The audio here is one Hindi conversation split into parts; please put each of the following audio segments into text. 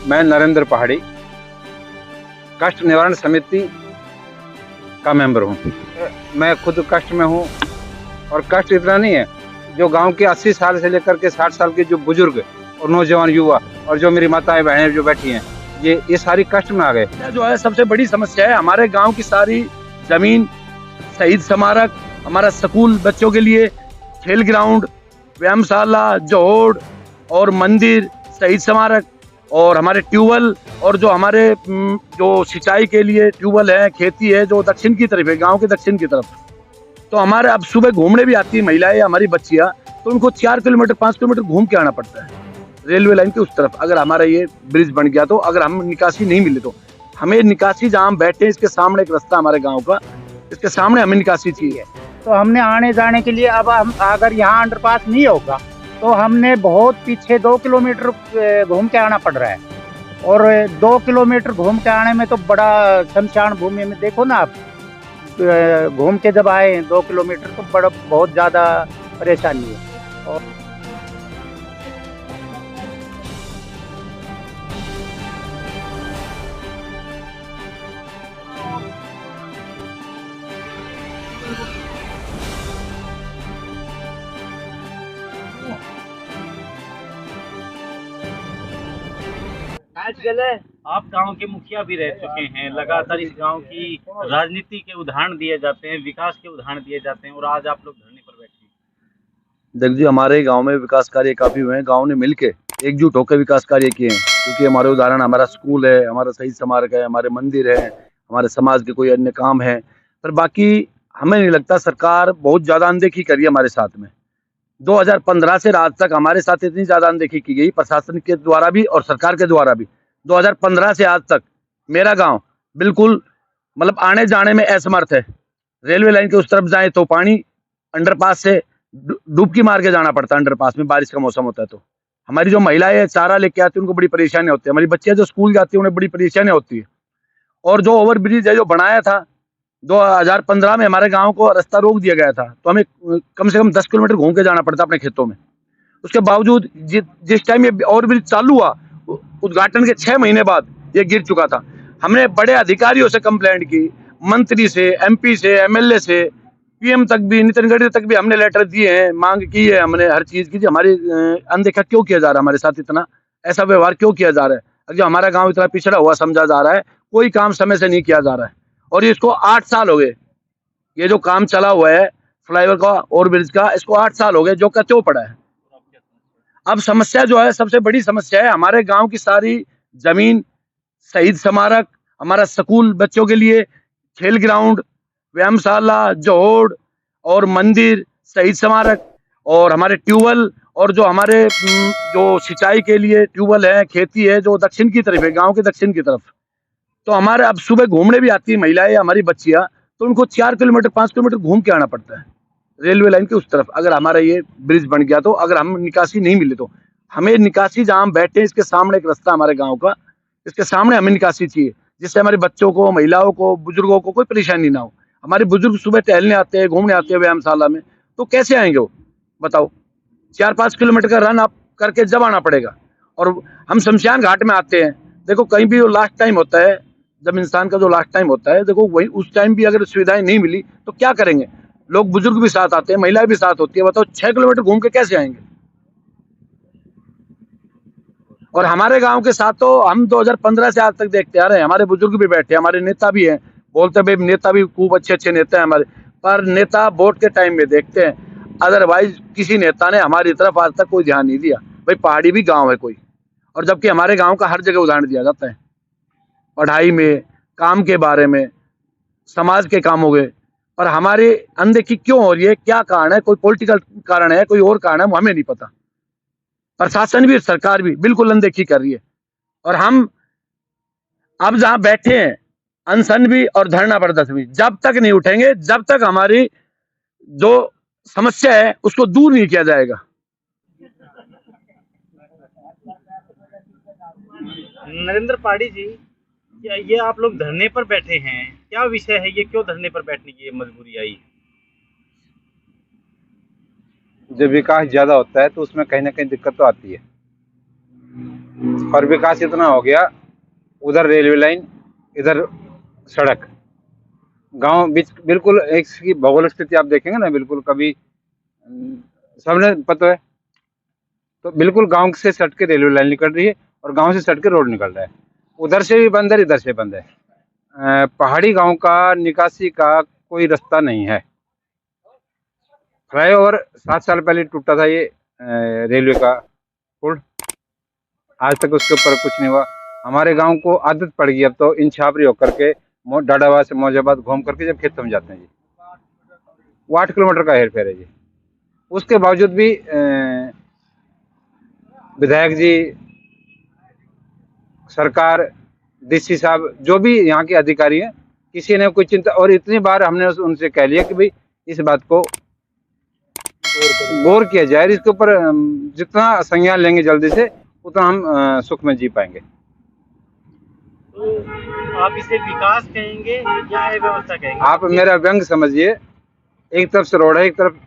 मैं नरेंद्र पहाड़ी कष्ट निवारण समिति का मेंबर हूँ। मैं खुद कष्ट में हूँ और कष्ट इतना नहीं है, जो गांव के 80 साल से लेकर के 60 साल के जो बुजुर्ग और नौजवान युवा और जो मेरी माताएं बहनें जो बैठी हैं, ये सारी कष्ट में आ गए। जो है सबसे बड़ी समस्या है हमारे गांव की सारी जमीन, शहीद स्मारक, हमारा स्कूल बच्चों के लिए, खेल ग्राउंड, व्यायामशाला, जोड़ और मंदिर, शहीद स्मारक और हमारे ट्यूबवेल और जो हमारे जो सिंचाई के लिए ट्यूबवेल है, खेती है जो दक्षिण की तरफ है, गांव के दक्षिण की तरफ। तो हमारे अब सुबह घूमने भी आती है महिलाएं, हमारी बच्चियां, तो उनको 4 किलोमीटर 5 किलोमीटर घूम के आना पड़ता है रेलवे लाइन के उस तरफ। अगर हमारा ये ब्रिज बन गया तो, अगर हम निकासी नहीं मिले तो हमें निकासी, जहाँ हम बैठे इसके सामने एक रास्ता हमारे गाँव का, इसके सामने हमें निकासी चाहिए। तो हमने आने जाने के लिए, अब हम अगर यहाँ अंडरपास नहीं होगा तो हमने बहुत पीछे 2 किलोमीटर घूम के आना पड़ रहा है। और 2 किलोमीटर घूम के आने में तो बड़ा शमशान भूमि में, देखो ना आप, घूम के जब आए 2 किलोमीटर तो बड़ा बहुत ज़्यादा परेशानी है। और आप गांव के मुखिया भी रह चुके हैं, लगातार इस गांव की राजनीति के उदाहरण दिए जाते हैं, विकास के उदाहरण दिए जाते हैं, और आज आप लोग धरने पर बैठे हैं। देख जी, हमारे गांव में विकास कार्य काफी हुए हैं। गांव ने मिलके एकजुट होकर विकास कार्य किए हैं, क्योंकि हमारे उदाहरण, हमारा स्कूल है, हमारा शहीद स्मारक है, हमारे मंदिर है, हमारे समाज के कोई अन्य काम है। पर बाकी हमें नहीं लगता सरकार बहुत ज्यादा अनदेखी करी है हमारे साथ में। 2015 से आज तक हमारे साथ इतनी ज्यादा अनदेखी की गई प्रशासन के द्वारा भी और सरकार के द्वारा भी। 2015 से आज तक मेरा गांव बिल्कुल मतलब आने जाने में असमर्थ है। रेलवे लाइन के उस तरफ जाए तो पानी, अंडरपास से डुबकी मार के जाना पड़ता है। अंडरपास में बारिश का मौसम होता है तो हमारी जो महिलाएं चारा लेके आती है उनको बड़ी परेशानी होती है। हमारी बच्चियां जो स्कूल जाती है उन्हें बड़ी परेशानी होती है। और जो ओवर ब्रिज है जो बनाया था 2015 में, हमारे गांव को रास्ता रोक दिया गया था, तो हमें कम से कम 10 किलोमीटर घूम के जाना पड़ता अपने खेतों में। उसके बावजूद जिस टाइम ये ओवर ब्रिज चालू हुआ, उद्घाटन के 6 महीने बाद ये गिर चुका था। हमने बड़े अधिकारियों से कंप्लेंट की, मंत्री से, एमपी से, एमएलए से, पीएम तक भी, नितिन गडकरी तक भी हमने लेटर दिए हैं, मांग की है हमने हर चीज की। हमारी अनदेखा क्यों किया जा रहा है, हमारे साथ इतना ऐसा व्यवहार क्यों किया जा रहा है? जो हमारा गांव इतना पिछड़ा हुआ समझा जा रहा है, कोई काम समय से नहीं किया जा रहा है। और इसको 8 साल हो गए, ये जो काम चला हुआ है फ्लाईओवर का और ब्रिज का, इसको 8 साल हो गए जो का त्यों पड़ा है। अब समस्या जो है, सबसे बड़ी समस्या है हमारे गांव की सारी जमीन, शहीद स्मारक, हमारा स्कूल बच्चों के लिए, खेल ग्राउंड, व्यायामशाला, जोड़ और मंदिर, शहीद स्मारक और हमारे ट्यूबवेल और जो हमारे जो सिंचाई के लिए ट्यूबवेल है, खेती है जो दक्षिण की तरफ है, गांव के दक्षिण की तरफ। तो हमारे अब सुबह घूमने भी आती है महिलाएं, हमारी बच्चियां, तो उनको 4 किलोमीटर 5 किलोमीटर घूम के आना पड़ता है रेलवे लाइन के उस तरफ। अगर हमारा ये ब्रिज बन गया तो, अगर हम निकासी नहीं मिले तो हमें निकासी, जहाँ हम बैठे इसके सामने एक रास्ता हमारे गाँव का, इसके सामने हमें निकासी चाहिए, जिससे हमारे बच्चों को, महिलाओं को, बुजुर्गों को कोई परेशानी ना हो। हमारे बुजुर्ग सुबह टहलने आते हैं, घूमने आते हैं व्यायामशाला में, तो कैसे आएंगे वो बताओ? 4-5 किलोमीटर का रन आप करके जब आना पड़ेगा। और हम शमशान घाट में आते हैं, देखो कहीं भी लास्ट टाइम होता है, जब इंसान का जो लास्ट टाइम होता है, देखो वही उस टाइम भी अगर सुविधाएं नहीं मिली तो क्या करेंगे? लोग, बुजुर्ग भी साथ आते हैं, महिलाएं भी साथ होती है, बताओ 6 किलोमीटर घूम के कैसे आएंगे? और हमारे गांव के साथ तो हम 2015 से आज तक देखते आ रहे हैं, हमारे बुजुर्ग भी बैठे, हमारे नेता भी हैं, बोलते भाई नेता भी खूब अच्छे अच्छे नेता हैं हमारे, पर नेता वोट के टाइम में देखते हैं। अदरवाइज किसी नेता ने हमारी तरफ आज तक कोई ध्यान नहीं दिया। भाई पहाड़ी भी गांव है कोई, और जबकि हमारे गांव का हर जगह उदाहरण दिया जाता है, पढ़ाई में, काम के बारे में, समाज के कामों के। और हमारी अनदेखी क्यों हो रही है, क्या कारण है? कोई पॉलिटिकल कारण है, कोई और कारण है, हमें नहीं पता। प्रशासन भी, सरकार भी बिल्कुल अनदेखी कर रही है। और हम अब जहां बैठे हैं, अनशन भी और धरना प्रदर्शन भी जब तक नहीं उठेंगे, जब तक हमारी जो समस्या है उसको दूर नहीं किया जाएगा। नरेंद्र पहाड़ी जी, क्या ये आप लोग धरने पर बैठे हैं, क्या विषय है ये, क्यों धरने पर बैठने की मजबूरी आई? जब विकास ज्यादा होता है तो उसमें कहीं ना कहीं दिक्कत तो आती है। पर विकास इतना हो गया, उधर रेलवे लाइन, इधर सड़क, गांव बीच बिल्कुल एक की भौगोलिक स्थिति आप देखेंगे ना, बिल्कुल कभी सबने पता है, तो बिल्कुल गांव से सट के रेलवे लाइन निकल रही है और गांव से सट के रोड निकल रहा है, उधर से भी बंद है, इधर से बंद है। पहाड़ी गांव का निकासी का कोई रास्ता नहीं है। फ्लाईओवर 7 साल पहले टूटा था, ये रेलवे का पुल, आज तक उसके ऊपर कुछ नहीं हुआ। हमारे गांव को आदत पड़ गई अब तो इन छापरी होकर के डाडाबाद से मौजाबाद घूम करके जब खेतों में जाते हैं जी, वो 8 किलोमीटर का हेर फेर है जी। उसके बावजूद भी विधायक जी, सरकार, डीसी साहब, जो भी यहाँ के अधिकारी हैं, किसी ने कोई चिंता, और इतनी बार हमने उनसे कह लिया कि भाई इस बात को गौर किया जाए, इसके ऊपर जितना संज्ञान लेंगे जल्दी से उतना हम सुख में जी पाएंगे। तो आप इसे विकास कहेंगे या व्यवस्था कहेंगे? आप मेरा व्यंग समझिए, एक तरफ से रोड है, एक तरफ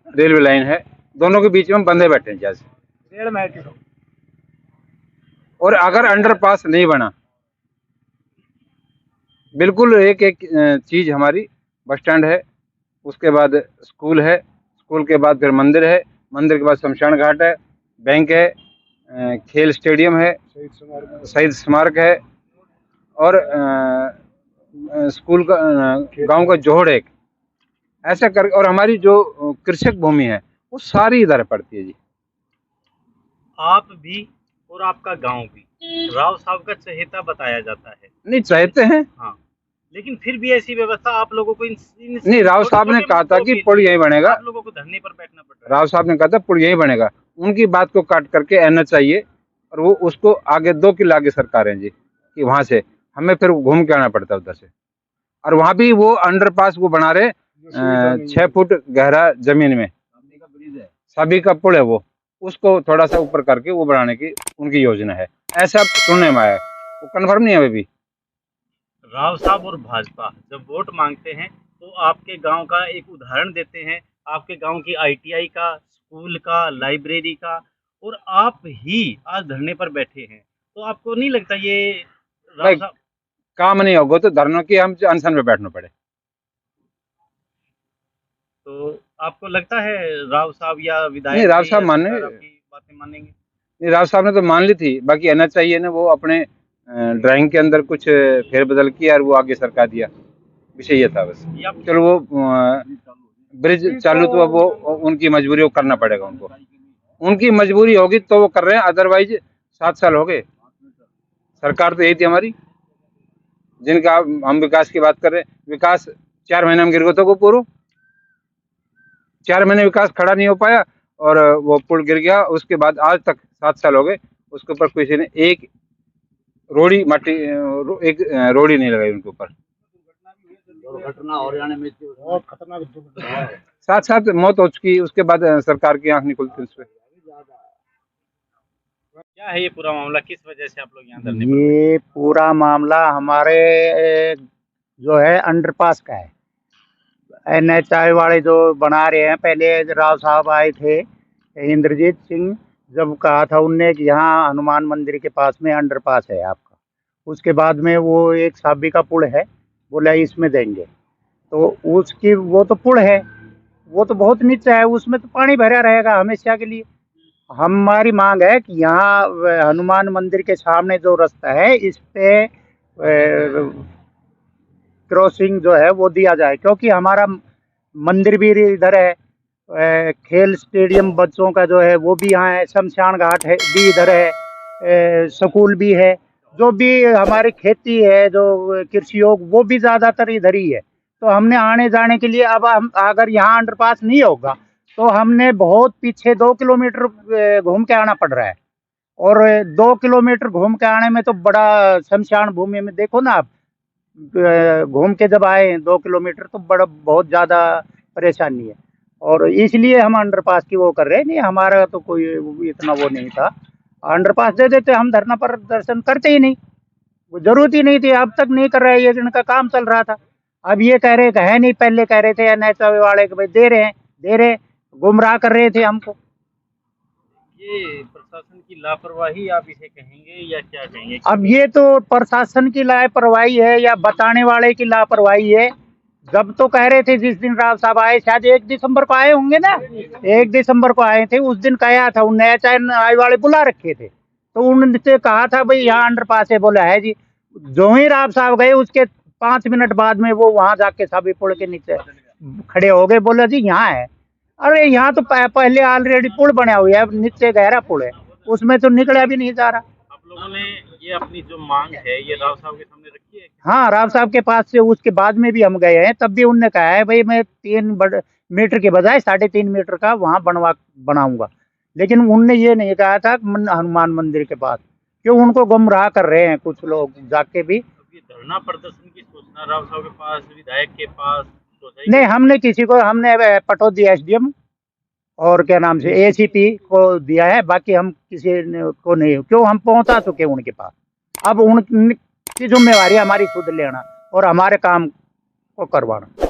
रेलवे लाइन है, दोनों के बीच में हम बंधे बैठे हैं जैसे। और अगर अंडरपास नहीं बना, बिल्कुल एक एक चीज हमारी बस स्टैंड है, उसके बाद स्कूल है, स्कूल के बाद फिर मंदिर है, मंदिर के बाद शमशान घाट है, बैंक है, खेल स्टेडियम है, शहीद स्मारक है, और स्कूल का गांव का जोड़ एक, ऐसा कर, और हमारी जो कृषक भूमि है वो सारी इधर पड़ती है जी। आप भी और आपका गांव भी राव साहब का चहेता बताया जाता है। नहीं चाहते हैं, हाँ, लेकिन फिर भी ऐसी व्यवस्था आप लोगों को नहीं, राव साहब ने कहा था कि पुल यही बनेगा, आप लोगों को धरने पर बैठना पड़ रहा है। राव साहब ने कहा था पुल यही बनेगा, उनकी बात को काट करके एनएच एना चाहिए, और वो उसको आगे 2 किलो आगे सरकार है जी, कि वहां से हमें फिर घूम के आना पड़ता है उधर से, और वहां भी वो अंडरपास वो बना रहे 6 फुट गहरा जमीन में, सभी का पुल है वो, उसको थोड़ा सा ऊपर करके वो बनाने की उनकी योजना है, ऐसा सुनने में आया, वो कन्फर्म नहीं है अभी भी। राव साहब और भाजपा जब वोट मांगते हैं तो आपके गांव का एक उदाहरण देते हैं, आपके गांव की आईटीआई का, स्कूल का, लाइब्रेरी का, और आप ही आज धरने पर बैठे हैं, तो आपको नहीं लगता ये राव साहब काम नहीं होगा तो धरनों की हम अनशन में बैठना पड़े? तो आपको लगता है राव साहब या विधायक नहीं, राव साहब माने, आपकी बातें मानेंगे? नहीं, राव साहब ने तो मान ली थी, बाकी एनएच चाहिए ना, वो अपने ड्राइंग के अंदर कुछ फेरबदल किया और वो आगे सरका दिया, विषय ये था बस। चलो वो ब्रिज चालू, तो वो उनकी मजबूरी, वो करना पड़ेगा उनको, उनकी मजबूरी होगी तो वो कर रहे हैं, अदरवाइज 7 साल हो गए, सरकार तो यही थी हमारी जिनका हम विकास की बात कर रहे हैं। विकास 4 महीने में गिर गया तो वो पूरा 4 महीने विकास खड़ा नहीं हो पाया और वो पुल गिर गया, उसके बाद आज तक 7 साल हो गए, उसके ऊपर किसी ने एक रोड़ी माटी, एक रोड़ी नहीं लगाई उनके ऊपर। दुर्घटना हरियाणा में बहुत खतरनाक दुर्घटना है, 7 मौत हो चुकी, उसके बाद सरकार की आंख नहीं खुलती उस पर। क्या है ये पूरा मामला, किस वजह से आप लोग यहाँ धरने पर? ये पूरा मामला हमारे जो है अंडरपास का है, एनएचआई वाले जो बना रहे हैं। पहले राव साहब आए थे, इंद्रजीत सिंह, जब कहा था उनने कि यहाँ हनुमान मंदिर के पास में अंडरपास है आपका, उसके बाद में वो एक साबी का पुल है, बोला इसमें देंगे, तो उसकी वो तो पुल है, वो तो बहुत नीचे है, उसमें तो पानी भरा रहेगा हमेशा के लिए। हमारी मांग है कि यहाँ हनुमान मंदिर के सामने जो रास्ता है इस पे क्रॉसिंग जो है वो दिया जाए, क्योंकि हमारा मंदिर भी इधर है, खेल स्टेडियम बच्चों का जो है वो भी यहाँ है, शमशान घाट है भी इधर है, स्कूल भी है, जो भी हमारी खेती है, जो कृषि योग, वो भी ज़्यादातर इधर ही है। तो हमने आने जाने के लिए, अब हम अगर यहाँ अंडरपास नहीं होगा तो हमने बहुत पीछे 2 किलोमीटर घूम के आना पड़ रहा है, और 2 किलोमीटर घूम के आने में तो बड़ा शमशान भूमि में देखो ना आप, घूम के जब आए 2 किलोमीटर तो बड़ा बहुत ज़्यादा परेशानी है, और इसलिए हम अंडरपास की वो कर रहे हैं। नहीं, हमारा तो कोई इतना वो नहीं था, अंडरपास दे देते हम धरना प्रदर्शन करते ही नहीं, वो जरूरत ही नहीं थी, अब तक नहीं कर रहे, ये इनका काम चल रहा था। अब ये कह रहे है नहीं, पहले कह रहे थे एनएचआई वाले कि भाई दे रहे हैं, गुमराह कर रहे थे हमको। ये प्रशासन की लापरवाही आप इसे कहेंगे या क्या कहेंगे? अब ये तो प्रशासन की लापरवाही है या बताने वाले की लापरवाही है। जब तो कह रहे थे जिस दिन राव साहब आए, शायद 1 दिसंबर को आए होंगे ना, 1 दिसंबर को आए थे, उस दिन कहा था, उन नया चाय आई वाले बुला रखे थे, तो उनसे कहा था भाई यहाँ अंडरपास है, बोला है जी। जो ही राव साहब गए उसके 5 मिनट बाद में वो वहां जाके सभी पुल के नीचे खड़े हो गए, बोला जी यहाँ है। अरे यहाँ तो पहले ऑलरेडी पुल बना हुआ है, नीचे गहरा पुल है, उसमें तो निकला भी नहीं जा रहा। आप लोगों ने ये अपनी जो मांग है ये राव साहब के सामने रखी है? हाँ, राव साहब के पास से उसके बाद में भी हम गए हैं, तब भी उनने कहा है भाई मैं 3 मीटर के बजाय 3.5 मीटर का वहाँ बनाऊंगा। लेकिन उनने ये नहीं कहा था हनुमान मंदिर के पास, क्यों उनको गुमराह कर रहे हैं कुछ लोग जाके भी। अब ये धरना प्रदर्शन की सूचना राव साहब के पास, विधायक के पास पहुंचाई? नहीं, हमने किसी को, हमने पटौदी SDM और क्या नाम से ACP को दिया है, बाकी हम किसी को नहीं, क्यों हम पहुंचा चुके उनके पास। अब उनकी जिम्मेवारी हमारी खुद लेना और हमारे काम को करवाना।